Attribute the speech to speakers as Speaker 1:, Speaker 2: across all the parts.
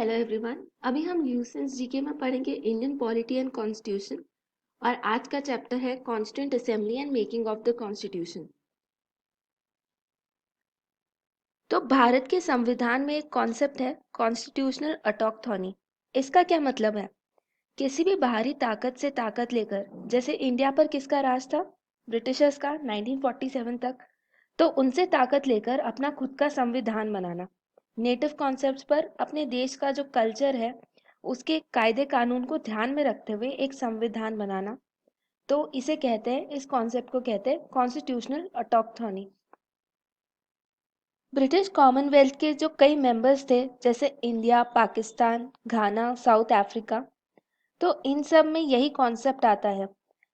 Speaker 1: Hello everyone. अभी हम nuisance GK में पढ़ेंगे इंडियन पॉलिटी एंड कॉन्स्टिट्यूशन और आज का चैप्टर है constituent assembly and making of the constitution. तो भारत के संविधान में एक कॉन्सेप्ट है कॉन्स्टिट्यूशनल ऑटोक्थोनी। इसका क्या मतलब है? किसी भी बाहरी ताकत से ताकत लेकर, जैसे इंडिया पर किसका राज था? ब्रिटिशर्स का 1947 तक। तो उनसे ताकत लेकर अपना खुद का संविधान बनाना, नेटिव कॉन्सेप्ट्स पर अपने देश का जो कल्चर है उसके कायदे कानून को ध्यान में रखते हुए एक संविधान बनाना, तो इसे कहते हैं, इस कॉन्सेप्ट को कहते हैं कॉन्स्टिट्यूशनल ऑटोक्थोनी। ब्रिटिश कॉमनवेल्थ के जो कई मेंबर्स थे, जैसे इंडिया, पाकिस्तान, घाना, साउथ अफ्रीका, तो इन सब में यही कॉन्सेप्ट आता है।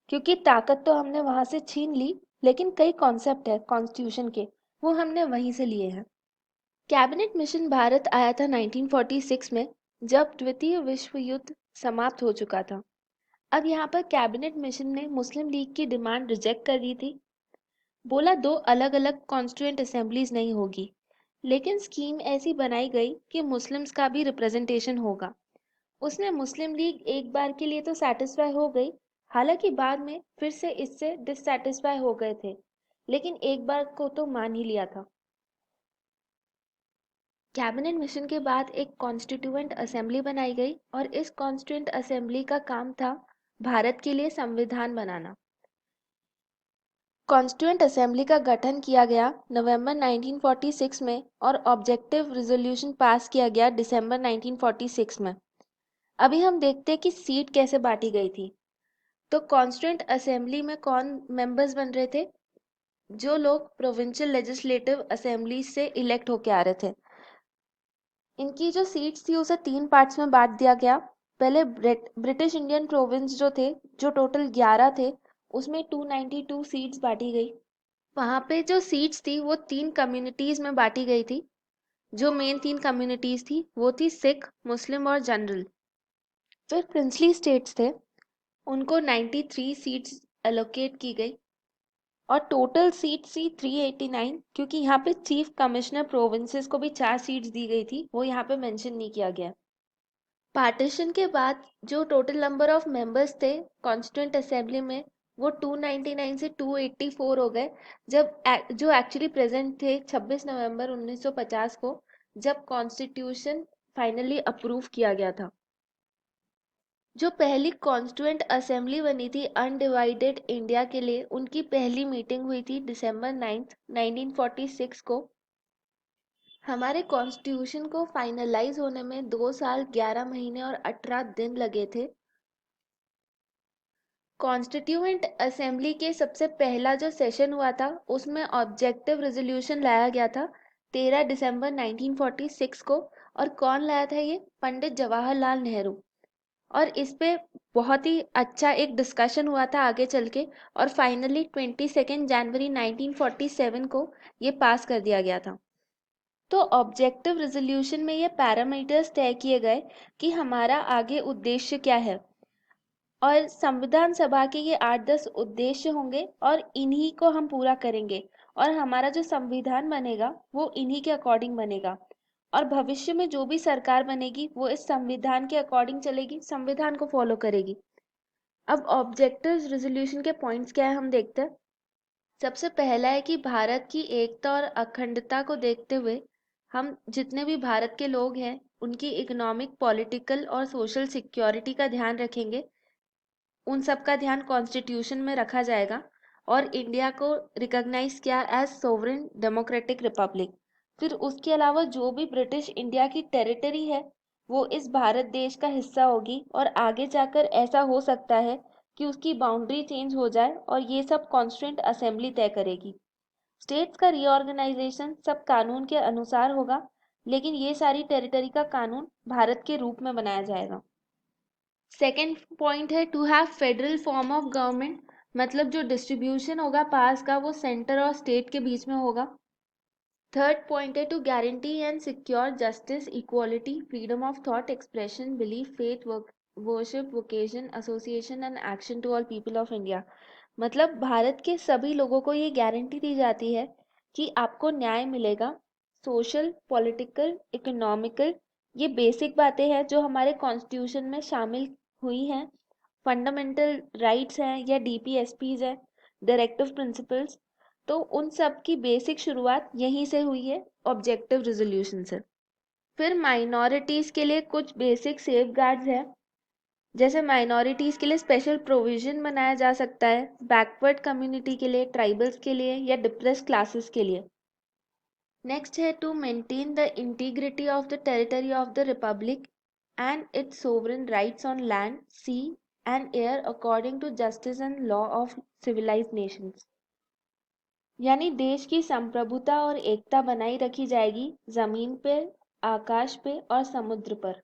Speaker 1: क्योंकि ताकत तो हमने वहां से छीन ली, लेकिन कई कॉन्सेप्ट है कॉन्स्टिट्यूशन के, वो हमने वहीं से लिए हैं। कैबिनेट मिशन भारत आया था 1946 में, जब द्वितीय विश्व युद्ध समाप्त हो चुका था। अब यहाँ पर कैबिनेट मिशन ने मुस्लिम लीग की डिमांड रिजेक्ट कर दी थी। बोला दो अलग अलग कॉन्स्टिट्यूएंट असेंबलीज नहीं होगी, लेकिन स्कीम ऐसी बनाई गई कि मुस्लिम्स का भी रिप्रेजेंटेशन होगा। उसमें मुस्लिम लीग एक बार के लिए तो सेटिस्फाई हो गई, हालांकि बाद में फिर से इससे डिससेटिस्फाई हो गए थे, लेकिन एक बार को तो मान ही लिया था। कैबिनेट मिशन के बाद एक कॉन्स्टिट्यूएंट असेंबली बनाई गई और इस कॉन्स्टिट्यूएंट असेंबली का काम था भारत के लिए संविधान बनाना। कॉन्स्टिट्यूएंट असेंबली का गठन किया गया नवंबर 1946 में और ऑब्जेक्टिव रिजोल्यूशन पास किया गया दिसंबर 1946 में। अभी हम देखते हैं कि सीट कैसे बांटी गई थी। तो कॉन्स्टिट्यूएंट असेंबली में कौन मेंबर्स बन रहे थे? जो लोग प्रोविंशियल लेजिस्लेटिव असेंबली से इलेक्ट होके आ रहे थे। इनकी जो सीट्स थी उसे तीन पार्ट्स में बांट दिया गया। पहले ब्रिटिश इंडियन प्रोविंस जो थे, जो टोटल 11 थे, उसमें 292 सीट्स बांटी गई। वहां पे जो सीट्स थी वो तीन कम्युनिटीज में बांटी गई थी। जो मेन तीन कम्युनिटीज थी वो थी सिख, मुस्लिम और जनरल। फिर प्रिंसली स्टेट्स थे, उनको 93 सीट्स एलोकेट की गई और टोटल सीट्स थी 389, क्योंकि यहाँ पे चीफ कमिश्नर प्रोविंसेस को भी 4 सीट्स दी गई थी, वो यहाँ पे मेंशन नहीं किया गया। पार्टीशन के बाद जो टोटल नंबर ऑफ मेंबर्स थे कॉन्स्टिट्यूएंट असेंबली में, वो 299 से 284 हो गए, जो एक्चुअली प्रेजेंट थे 26 नवंबर 1950 को, जब कॉन्स्टिट्यूशन फाइनली अप्रूव किया गया था। जो पहली कॉन्स्टिट्यूएंट असेंबली बनी थी अनडिवाइडेड इंडिया के लिए, उनकी पहली मीटिंग हुई थी दिसंबर 9 1946 को। हमारे कॉन्स्टिट्यूशन को फाइनलाइज होने में 2 साल 11 महीने और 18 दिन लगे थे। कॉन्स्टिट्यूएंट असेंबली के सबसे पहला जो सेशन हुआ था उसमें ऑब्जेक्टिव रेजोल्यूशन लाया गया था 13 दिसंबर 1946 को। और कौन लाया था ये? पंडित जवाहरलाल नेहरू। और इस पे बहुत ही अच्छा एक डिस्कशन हुआ था आगे चल के, और फाइनली 22 जनवरी 1947 को ये पास कर दिया गया था। तो ऑब्जेक्टिव रेजोल्यूशन में ये पैरामीटर्स तय किए गए कि हमारा आगे उद्देश्य क्या है, और संविधान सभा के ये 8-10 उद्देश्य होंगे और इन्हीं को हम पूरा करेंगे, और हमारा जो संविधान बनेगा वो इन्हीं के अकॉर्डिंग बनेगा, और भविष्य में जो भी सरकार बनेगी वो इस संविधान के अकॉर्डिंग चलेगी, संविधान को फॉलो करेगी। अब ऑब्जेक्टिव रेजोल्यूशन के पॉइंट्स क्या है हम देखते हैं। सबसे पहला है कि भारत की एकता और अखंडता को देखते हुए हम जितने भी भारत के लोग हैं उनकी इकोनॉमिक, पॉलिटिकल और सोशल सिक्योरिटी का ध्यान रखेंगे। उन सब का ध्यान कॉन्स्टिट्यूशन में रखा जाएगा और इंडिया को रिकॉग्नाइज किया एज सोवरेन डेमोक्रेटिक रिपब्लिक। फिर उसके अलावा जो भी ब्रिटिश इंडिया की टेरिटरी है वो इस भारत देश का हिस्सा होगी, और आगे जाकर ऐसा हो सकता है कि उसकी बाउंड्री चेंज हो जाए, और ये सब कॉन्स्टिट्यूएंट असेंबली तय करेगी। स्टेट्स का रीऑर्गेनाइजेशन सब कानून के अनुसार होगा, लेकिन ये सारी टेरिटरी का कानून भारत के रूप में बनाया जाएगा। सेकेंड पॉइंट है to have federal form of government, मतलब जो डिस्ट्रीब्यूशन होगा पास का वो सेंटर और स्टेट के बीच में होगा। थर्ड पॉइंट है to guarantee and secure justice, equality, freedom of thought, expression, belief, faith, worship, vocation, association and action to all people of India. मतलब भारत के सभी लोगों को ये गारंटी दी जाती है कि आपको न्याय मिलेगा, सोशल, पॉलिटिकल, इकोनॉमिकल, ये बेसिक बातें हैं जो हमारे कॉन्स्टिट्यूशन में शामिल हुई हैं। फंडामेंटल राइट्स हैं या डीपीएसपीज है, डायरेक्टिव प्रिंसिपल्स। तो उन सब की बेसिक शुरुआत यहीं से हुई है, ऑब्जेक्टिव रेजोल्यूशन से। फिर माइनॉरिटीज के लिए कुछ बेसिक सेफगार्ड्स हैं, जैसे माइनॉरिटीज के लिए स्पेशल प्रोविजन बनाया जा सकता है, बैकवर्ड कम्युनिटी के लिए, ट्राइबल्स के लिए या डिप्रेस्ड क्लासेस के लिए। नेक्स्ट है to maintain the integrity of the territory of the republic and its sovereign rights on land, sea and air according to justice and law of civilised nations. यानी देश की संप्रभुता और एकता बनाई रखी जाएगी जमीन पे, आकाश पे और समुद्र पर।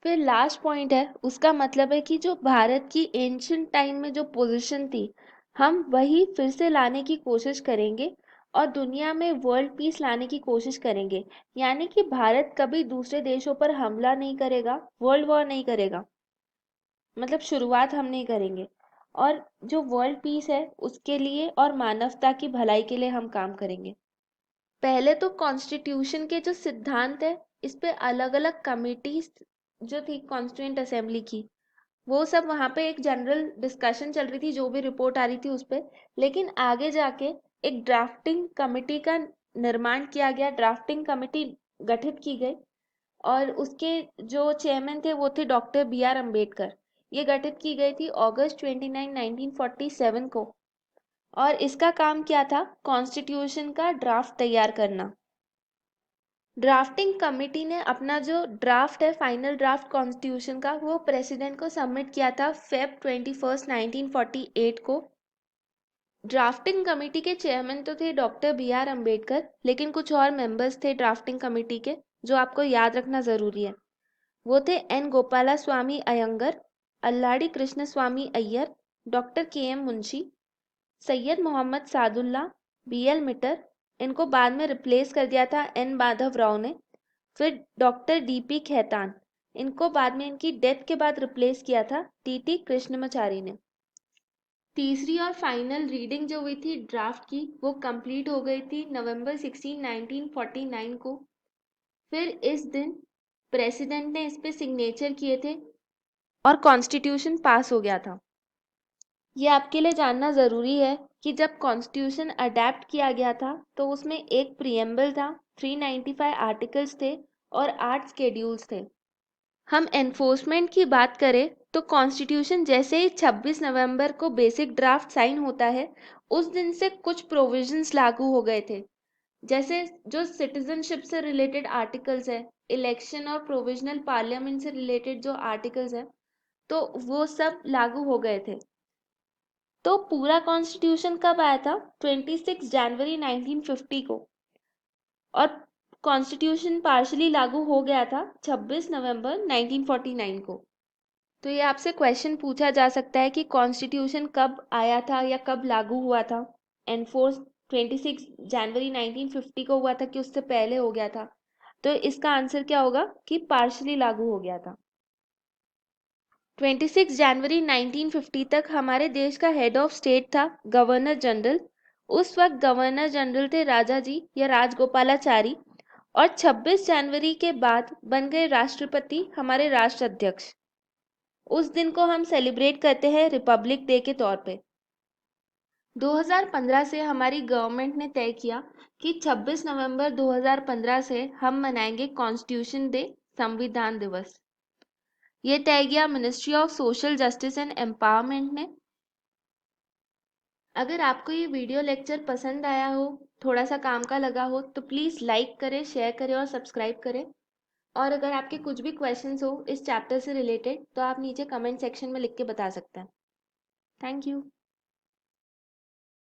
Speaker 1: फिर लास्ट पॉइंट है, उसका मतलब है कि जो भारत की एंशियंट टाइम में जो पोजीशन थी, हम वही फिर से लाने की कोशिश करेंगे और दुनिया में वर्ल्ड पीस लाने की कोशिश करेंगे। यानी कि भारत कभी दूसरे देशों पर हमला नहीं करेगा, वर्ल्ड वॉर नहीं करेगा, मतलब शुरुआत हम नहीं करेंगे। और जो वर्ल्ड पीस है उसके लिए और मानवता की भलाई के लिए हम काम करेंगे। पहले तो कॉन्स्टिट्यूशन के जो सिद्धांत है, इस पे अलग अलग कमिटीज जो थी कॉन्स्टिट्यूएंट असेंबली की, वो सब वहाँ पे एक जनरल डिस्कशन चल रही थी, जो भी रिपोर्ट आ रही थी उस पर। लेकिन आगे जाके एक ड्राफ्टिंग कमिटी का निर्माण किया गया, ड्राफ्टिंग कमिटी गठित की गई और उसके जो चेयरमैन थे वो थे डॉक्टर B.R. अम्बेडकर। ये गठित की गई थी August 29, 1947 को। और इसका काम क्या था, कॉन्स्टिट्यूशन का ड्राफ्ट तैयार करना। ड्राफ्टिंग कमेटी ने अपना जो ड्राफ्ट है, फाइनल ड्राफ्ट कॉन्स्टिट्यूशन का, वो प्रेसिडेंट को सबमिट किया था Feb 21, 1948 को। ड्राफ्टिंग कमेटी के चेयरमैन तो थे डॉक्टर B.R. अम्बेडकर, लेकिन कुछ और मेंबर्स थे ड्राफ्टिंग कमेटी के जो आपको याद रखना जरूरी है। वो थे N. Gopala Swami Ayyangar, Alladi Krishna Swami Ayyar, doctor K.M. Munshi, Syed Mohammad Saadulla, B.L. Mitter. इनको बाद में रिप्लेस कर दिया था N. माधव राव ने। फिर डॉक्टर D.P. खेतान, इनको बाद में इनकी डेथ के बाद रिप्लेस किया था T.T. कृष्णमाचारी ने। तीसरी और फाइनल रीडिंग जो हुई थी ड्राफ्ट की, वो कंप्लीट हो गई थी November 16, 1949 को। फिर इस दिन प्रेसिडेंट ने इस पे सिग्नेचर किए थे और कॉन्स्टिट्यूशन पास हो गया था। ये आपके लिए जानना ज़रूरी है कि जब कॉन्स्टिट्यूशन अडेप्ट किया गया था तो उसमें एक प्रीएम्बल था, 395 आर्टिकल्स थे और 8 स्केड्यूल्स थे। हम एनफोर्समेंट की बात करें तो कॉन्स्टिट्यूशन जैसे ही 26 नवंबर को बेसिक ड्राफ्ट साइन होता है, उस दिन से कुछ प्रोविजंस लागू हो गए थे। जैसे जो सिटीजनशिप से रिलेटेड आर्टिकल्स है, इलेक्शन और प्रोविजनल पार्लियामेंट से रिलेटेड जो आर्टिकल्स है, तो वो सब लागू हो गए थे। तो पूरा कॉन्स्टिट्यूशन कब आया था, 26 जनवरी 1950 को। और कॉन्स्टिट्यूशन पार्शली लागू हो गया था 26 नवंबर 1949 को। तो ये आपसे क्वेश्चन पूछा जा सकता है कि कॉन्स्टिट्यूशन कब आया था या कब लागू हुआ था। एनफोर्स 26 जनवरी 1950 को हुआ था कि उससे पहले हो गया था। तो इसका आंसर क्या होगा कि पार्शली लागू हो गया था। 26 जनवरी 1950 तक हमारे देश का हेड ऑफ स्टेट था गवर्नर जनरल। उस वक्त गवर्नर जनरल थे राजा जी या राजगोपालाचारी। और 26 जनवरी के बाद बन गए राष्ट्रपति हमारे राष्ट्र अध्यक्ष। उस दिन को हम सेलिब्रेट करते हैं रिपब्लिक डे के तौर पे। 2015 से हमारी गवर्नमेंट ने तय किया कि 26 नवंबर 2015 से हम मनाएंगे कॉन्स्टिट्यूशन डे, संविधान दिवस। ये तय किया ministry of social justice and empowerment ने। अगर आपको ये वीडियो लेक्चर पसंद आया हो, थोड़ा सा काम का लगा हो, तो प्लीज़ लाइक करें, शेयर करें और सब्सक्राइब करें। और अगर आपके कुछ भी क्वेश्चंस हो इस चैप्टर से रिलेटेड, तो आप नीचे कमेंट सेक्शन में लिख के बता सकते हैं। Thank you.